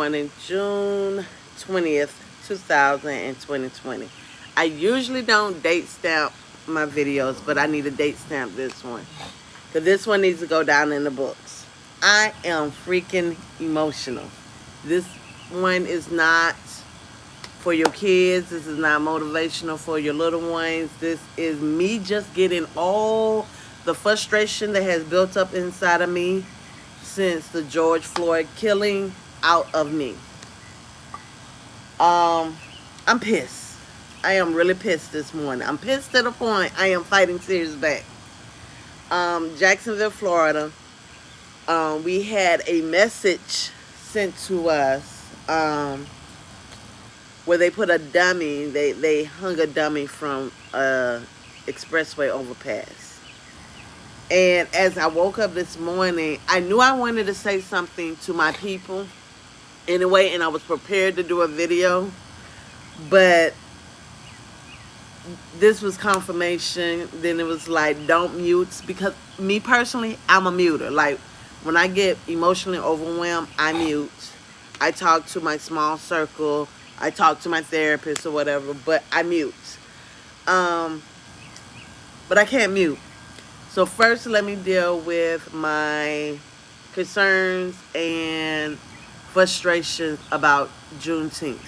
morning, June 20th, 2020. I usually don't date stamp my videos, but I need to date stamp this one. Because this one needs to go down in the books. I am freaking emotional. This one is not for your kids. This is not motivational for your little ones. This is me just getting all the frustration that has built up inside of me since the George Floyd killing out of me. I'm pissed. I am really pissed this morning. I'm pissed to the point I am fighting tears back. Jacksonville, Florida. We had a message sent to us where they put a dummy. They hung a dummy from a expressway overpass. And as I woke up this morning, I knew I wanted to say something to my people anyway, and I was prepared to do a video, but this was confirmation. Then it was like, don't mute, because me personally, I'm a muter. Like, when I get emotionally overwhelmed, I mute. I talk to my small circle. I talk to my therapist or whatever, but I mute. But I can't mute. So first, let me deal with my concerns and frustrations about Juneteenth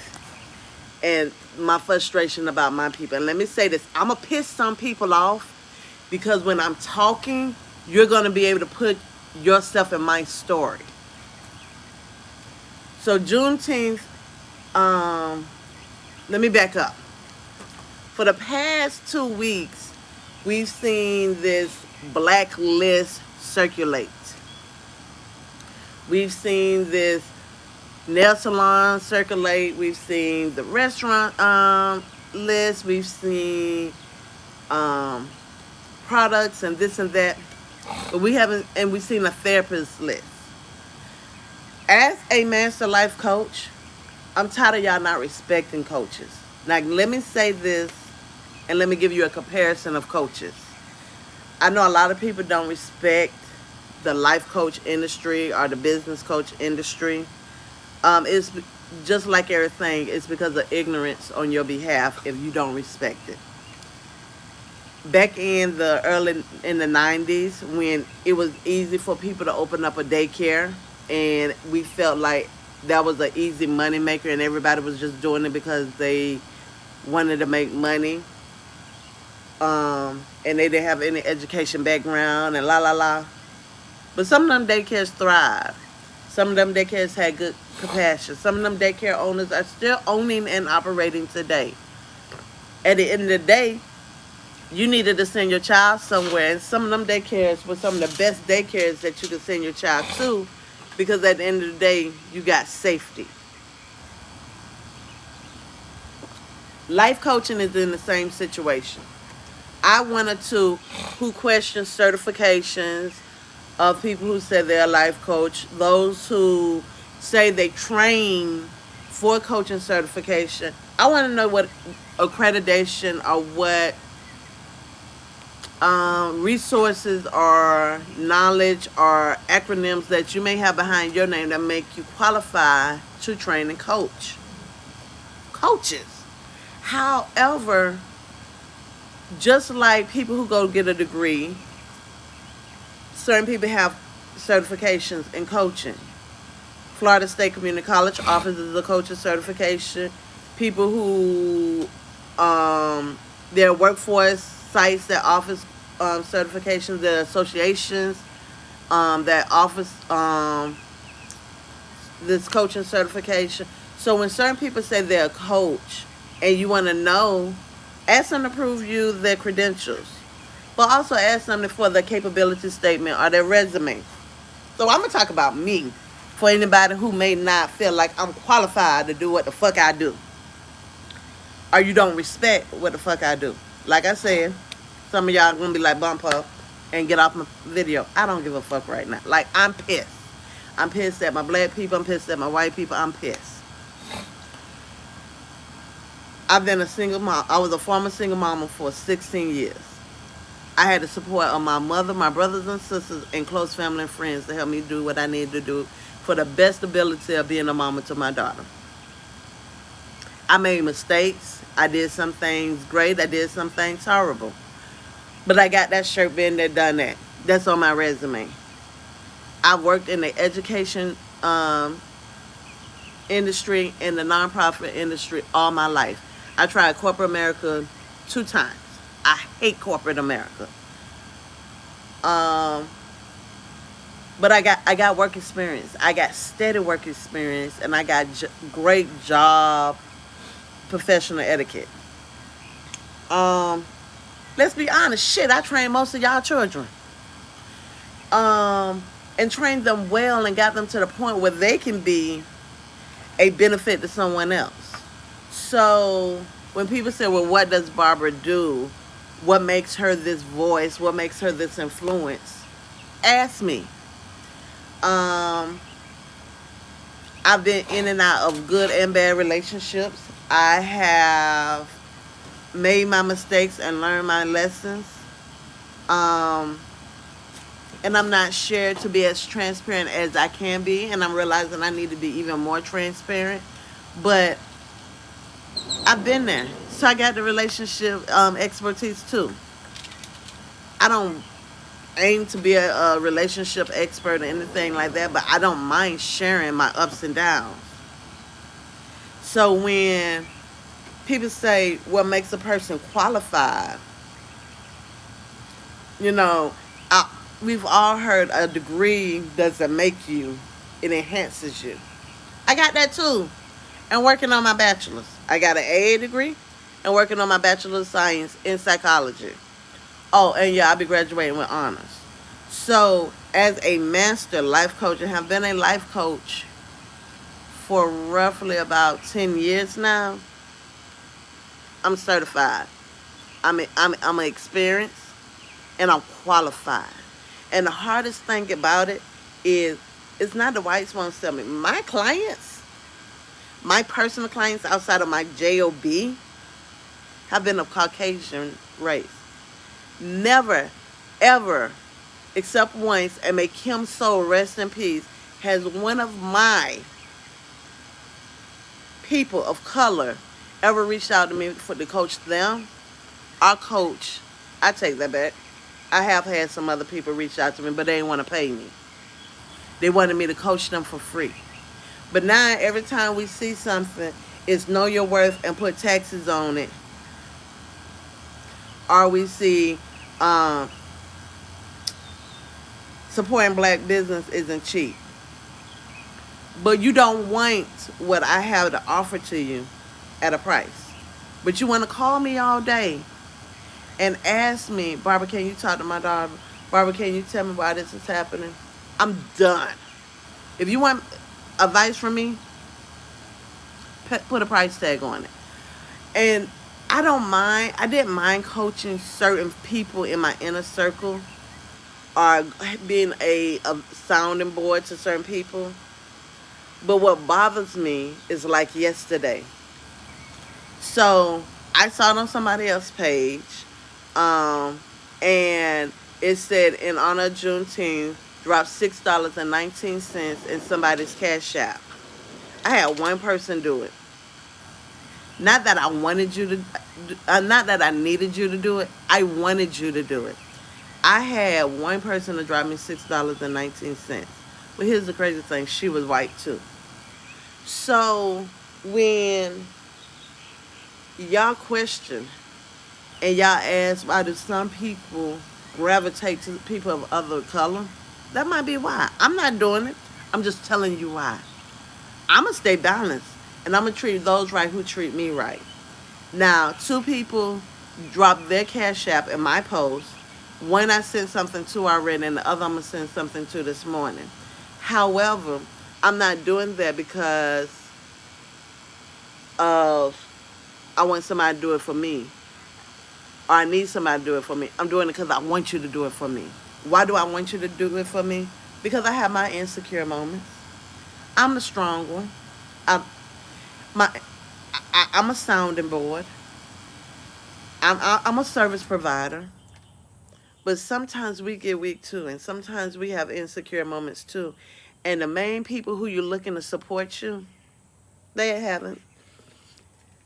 and my frustration about my people. And let me say this, I'm going to piss some people off because when I'm talking, you're going to be able to put yourself in my story. So Juneteenth, let me back up. For the past 2 weeks, we've seen this black list circulate. We've seen this nail salon circulate. We've seen the restaurant list. We've seen products and this and that. But we haven't, and we've seen a therapist list. As a master life coach, I'm tired of y'all not respecting coaches. Now, let me say this, and let me give you a comparison of coaches. I know a lot of people don't respect the life coach industry or the business coach industry. It's just like everything. It's because of ignorance on your behalf if you don't respect it. Back in the 90s, when it was easy for people to open up a daycare, and we felt like that was an easy money maker, and everybody was just doing it because they wanted to make money. And they didn't have any education background and la la la. But some of them daycares thrive. Some of them daycares had good compassion. Some of them daycare owners are still owning and operating today. At the end of the day, you needed to send your child somewhere, and some of them daycares were some of the best daycares that you could send your child to, because at the end of the day, you got safety. Life coaching is in the same situation. I wanted to who question certifications of people who say they're a life coach, those who say they train for coaching certification. I want to know what accreditation or what resources or knowledge or acronyms that you may have behind your name that make you qualify to train and coach coaches. However, just like people who go get a degree, certain people have certifications in coaching. Florida State Community College offers a coaching certification. People who, there are workforce sites that offers certifications. There are associations that offers this coaching certification. So when certain people say they're a coach and you want to know, ask them to prove you their credentials. But also ask them for the capability statement or their resume. So I'm going to talk about me for anybody who may not feel like I'm qualified to do what the fuck I do. Or you don't respect what the fuck I do. Like I said, some of y'all going to be like, bump up and get off my video. I don't give a fuck right now. Like, I'm pissed. I'm pissed at my black people. I'm pissed at my white people. I'm pissed. I've been a single mom. I was a former single mama for 16 years. I had the support of my mother, my brothers and sisters, and close family and friends to help me do what I needed to do for the best ability of being a mama to my daughter. I made mistakes. I did some things great. I did some things horrible. But I got that shirt, been there, done that. That's on my resume. I worked in the education industry and the nonprofit industry all my life. I tried corporate America 2 times. I hate corporate America. But I got work experience. I got steady work experience, and I got great job professional etiquette. Let's be honest. Shit, I trained most of y'all children. And trained them well and got them to the point where they can be a benefit to someone else. So when people say, well, what does Barbara do? What makes her this voice? What makes her this influence? Ask me. I've been in and out of good and bad relationships. I have made my mistakes and learned my lessons. And I'm not sure to be as transparent as I can be. And I'm realizing I need to be even more transparent. But I've been there. So I got the relationship expertise too. I don't aim to be a relationship expert or anything like that. But I don't mind sharing my ups and downs. So when people say what makes a person qualified, you know, we've all heard a degree doesn't make you, it enhances you. I got that too. And working on my bachelor's. I got an AA degree and working on my bachelor's of science in psychology. Oh, and yeah, I'll be graduating with honors. So as a master life coach, and have been a life coach for roughly about 10 years now, I'm certified. I'm experienced and I'm qualified. And the hardest thing about it is it's not the white ones tell me. My clients, my personal clients outside of my JOB have been of Caucasian race. Never, ever, except once, and may Kim Soul rest in peace, has one of my people of color ever reached out to me to coach them. Our coach, I take that back. I have had some other people reach out to me, but they didn't want to pay me. They wanted me to coach them for free. But now every time we see something, it's know your worth and put taxes on it. Or we see supporting black business isn't cheap. But you don't want what I have to offer to you at a price. But you want to call me all day and ask me, Barbara, can you talk to my daughter? Barbara, can you tell me why this is happening? I'm done. If you want advice from me, put a price tag on it. And I don't mind. I didn't mind coaching certain people in my inner circle or being a sounding board to certain people. But what bothers me is like yesterday. So I saw it on somebody else's page. And it said, in honor of Juneteenth, drop $6.19 in somebody's Cash App. I had one person do it. Not that I wanted you to, not that I needed you to do it. I wanted you to do it. I had one person to drop me $6.19. But here's the crazy thing. She was white too. So when y'all question and y'all ask why do some people gravitate to people of other color, that might be why. I'm not doing it. I'm just telling you why. I'm going to stay balanced, and I'm going to treat those right who treat me right. Now, 2 people dropped their Cash App in my post. One I sent something to already, and the other I'm going to send something to this morning. However, I'm not doing that because of I want somebody to do it for me. Or I need somebody to do it for me. I'm doing it because I want you to do it for me. Why do I want you to do it for me? Because I have my insecure moments. I'm the strong one. I'm a sounding board. I'm a service provider. But sometimes we get weak too. And sometimes we have insecure moments too. And the main people who you're looking to support you, they haven't.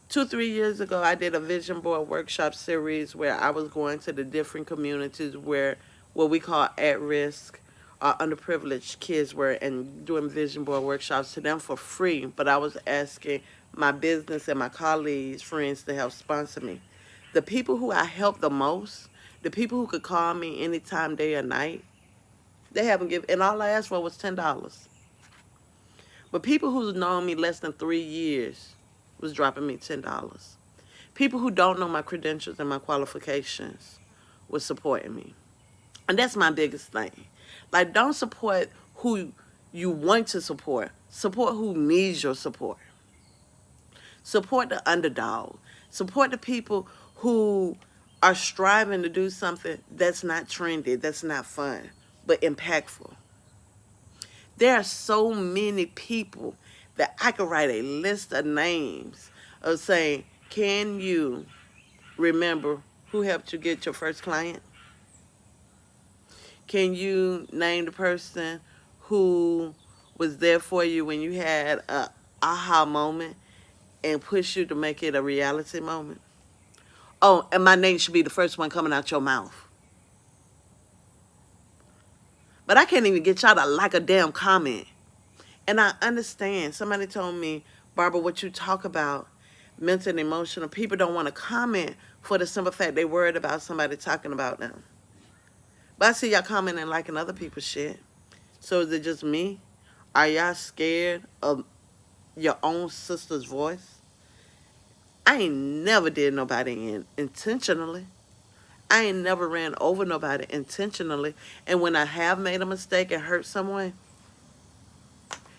2, 3 years ago, I did a vision board workshop series where I was going to the different communities where what we call at risk or underprivileged kids were, and doing vision board workshops to them for free. But I was asking my business and my colleagues, friends, to help sponsor me. The people who I helped the most, the people who could call me anytime, day or night, they haven't given, and all I asked for was $10. But people who's known me less than 3 years was dropping me $10. People who don't know my credentials and my qualifications was supporting me. And that's my biggest thing. Like, don't support who you want to support. Support who needs your support. Support the underdog. Support the people who are striving to do something that's not trendy, that's not fun, but impactful. There are so many people that I could write a list of names of saying, can you remember who helped you get your first client? Can you name the person who was there for you when you had a aha moment and push you to make it a reality moment? Oh, and my name should be the first one coming out your mouth. But I can't even get y'all to like a damn comment. And I understand. Somebody told me, Barbara, what you talk about, mental and emotional, people don't want to comment for the simple fact they worried about somebody talking about them. But I see y'all commenting and liking other people's shit. So is it just me? Are y'all scared of your own sister's voice? I ain't never did nobody in intentionally. I ain't never ran over nobody intentionally. And when I have made a mistake and hurt someone,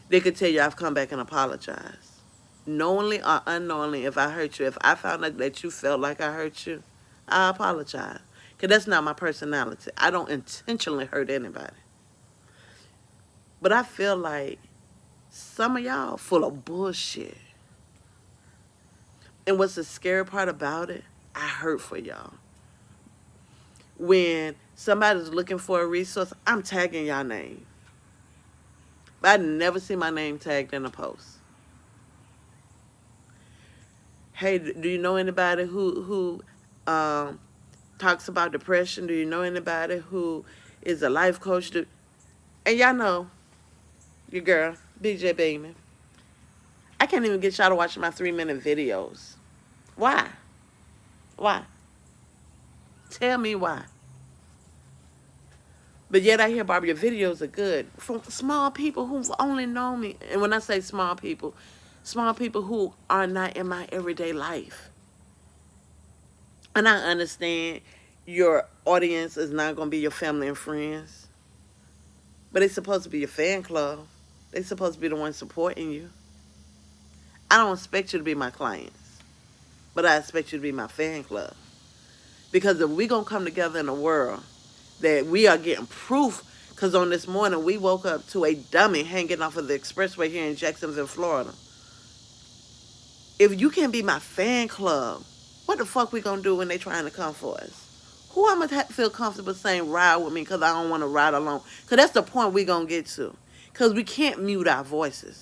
they could tell you I've come back and apologized. Knowingly or unknowingly, if I hurt you, if I found out that you felt like I hurt you, I apologize. Because that's not my personality. I don't intentionally hurt anybody. But I feel like some of y'all full of bullshit. And what's the scary part about it? I hurt for y'all. When somebody's looking for a resource, I'm tagging y'all name. But I never see my name tagged in a post. Hey, do you know anybody who talks about depression? Do you know anybody who is a life coach? And y'all know, your girl, BJ Beeman. I can't even get y'all to watch my 3-minute videos. Why? Why? Tell me why. But yet I hear, Barbara, your videos are good. From small people who've only known me. And when I say small people who are not in my everyday life. And I understand your audience is not going to be your family and friends. But it's supposed to be your fan club. They're supposed to be the ones supporting you. I don't expect you to be my clients. But I expect you to be my fan club. Because if we're going to come together in a world that we are getting proof, because on this morning we woke up to a dummy hanging off of the expressway here in Jacksonville, Florida. If you can't be my fan club, what the fuck we going to do when they trying to come for us? Who I'm going to feel comfortable saying ride with me because I don't want to ride alone? Because that's the point we going to get to. Because we can't mute our voices.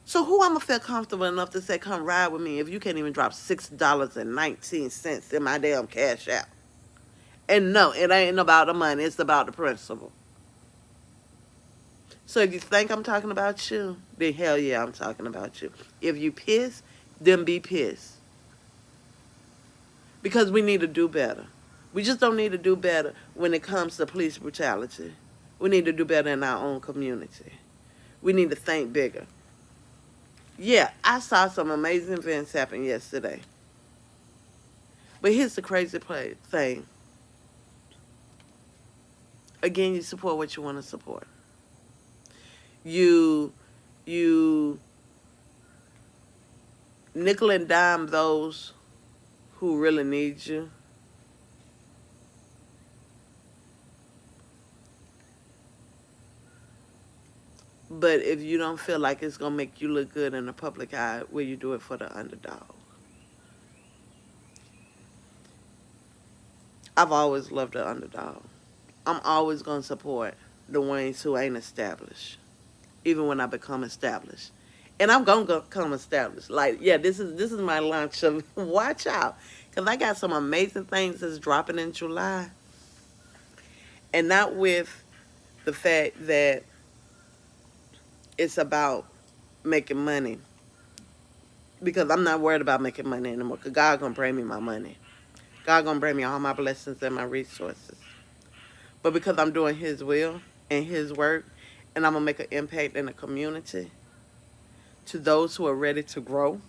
So who I'm going to feel comfortable enough to say, come ride with me if you can't even drop $6.19 in my damn cash app? And no, it ain't about the money. It's about the principle. So if you think I'm talking about you, then hell yeah, I'm talking about you. If you pissed, then be pissed. Because we need to do better. We just don't need to do better when it comes to police brutality. We need to do better in our own community. We need to think bigger. Yeah, I saw some amazing events happen yesterday. But here's the crazy thing. Again, you support what you want to support. You nickel and dime those who really need you. But if you don't feel like it's going to make you look good in the public eye, will you do it for the underdog? I've always loved the underdog. I'm always going to support the ones who ain't established, even when I become established. And I'm going to become established. Like, yeah, this is my launch of watch out. Because I got some amazing things that's dropping in July. And not with the fact that it's about making money. Because I'm not worried about making money anymore. Because God going to bring me my money. God going to bring me all my blessings and my resources. But because I'm doing His will and His work, and I'm going to make an impact in the community, to those who are ready to grow,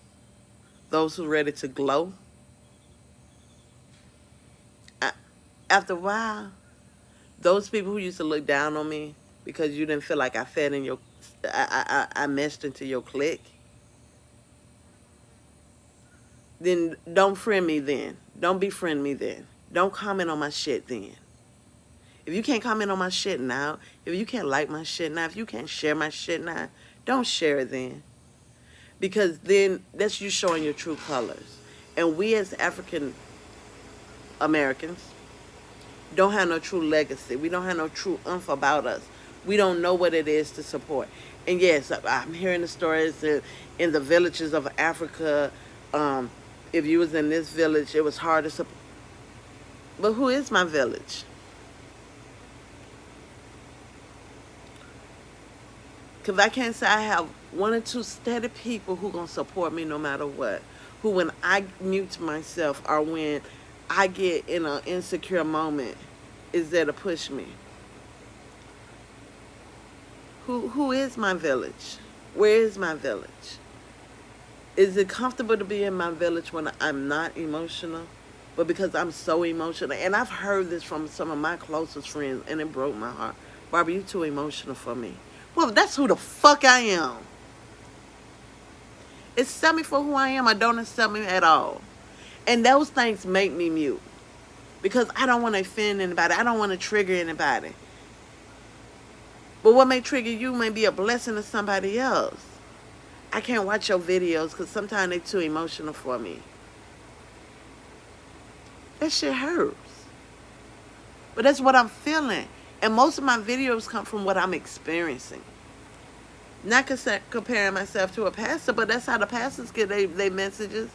those who are ready to glow, after a while, those people who used to look down on me because you didn't feel like I fed in your, I meshed into your clique, then don't friend me then. Don't befriend me then. Don't comment on my shit then. If you can't comment on my shit now, if you can't like my shit now, if you can't share my shit now, don't share it then. Because then that's you showing your true colors. And we as African Americans don't have no true legacy. We don't have no true oomph about us. We don't know what it is to support. And yes, I'm hearing the stories in the villages of Africa. If you was in this village, it was hard to support. But who is my village? Because I can't say I have one or two steady people who going to support me no matter what. Who, when I mute myself or when I get in an insecure moment, is there to push me. Who is my village? Where is my village? Is it comfortable to be in my village when I'm not emotional? But because I'm so emotional, and I've heard this from some of my closest friends, and it broke my heart. Barbara, you too emotional for me. Well, that's who the fuck I am. Accept me for who I am. I don't accept me at all. And those things make me mute. Because I don't want to offend anybody. I don't want to trigger anybody. But what may trigger you may be a blessing to somebody else. I can't watch your videos because sometimes they're too emotional for me. That shit hurts. But that's what I'm feeling. And most of my videos come from what I'm experiencing. Not comparing myself to a pastor, but that's how the pastors get their messages.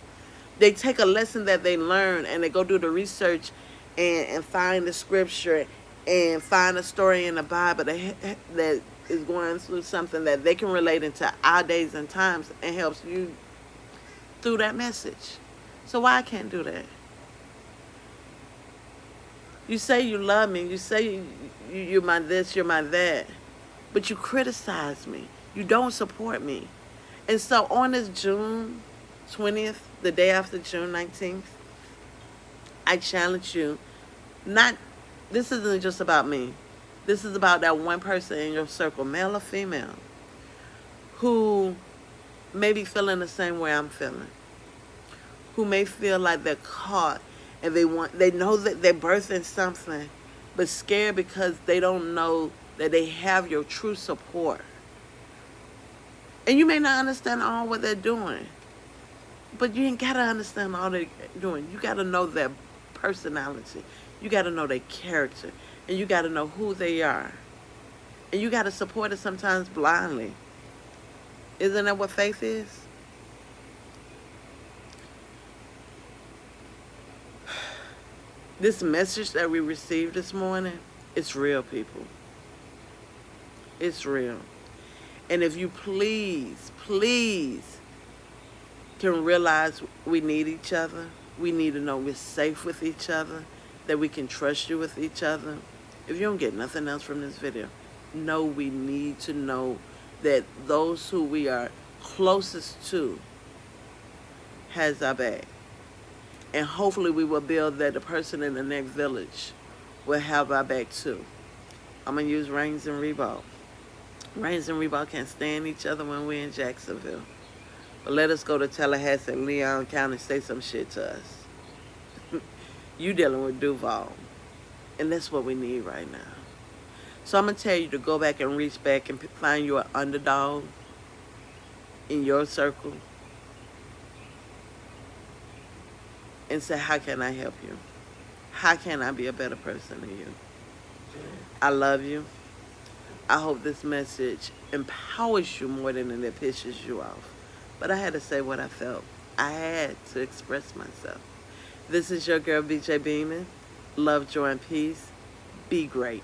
They take a lesson that they learn and they go do the research and find the scripture and find a story in the Bible that is going through something that they can relate into our days and times and helps you through that message. So why I can't do that? You say you love me. You say you're my this, you're my that. But you criticize me. You don't support me. And so on this June 20th, the day after June 19th, I challenge you. This isn't just about me. This is about that one person in your circle, male or female, who may be feeling the same way I'm feeling. Who may feel like they're caught and they know that they're birthing something, but scared because they don't know that they have your true support. And you may not understand all what they're doing, but you ain't got to understand all they're doing. You got to know their personality. You got to know their character. And you got to know who they are. And you got to support it sometimes blindly. Isn't that what faith is? This message that we received this morning, it's real, people. It's real. And if you please can realize we need each other, we need to know we're safe with each other, that we can trust you with each other. If you don't get nothing else from this video, know we need to know that those who we are closest to has our back. And hopefully we will build that the person in the next village will have our back too. I'm going to use Reigns and Reebok. Reigns and Reebok can't stand each other when we're in Jacksonville. But let us go to Tallahassee and Leon County and say some shit to us. You dealing with Duval. And that's what we need right now. So I'm going to tell you to go back and reach back and find your underdog in your circle. And say, how can I help you? How can I be a better person than you? I love you. I hope this message empowers you more than it pisses you off. But I had to say what I felt. I had to express myself. This is your girl, BJ Beeman. Love, joy, and peace. Be great.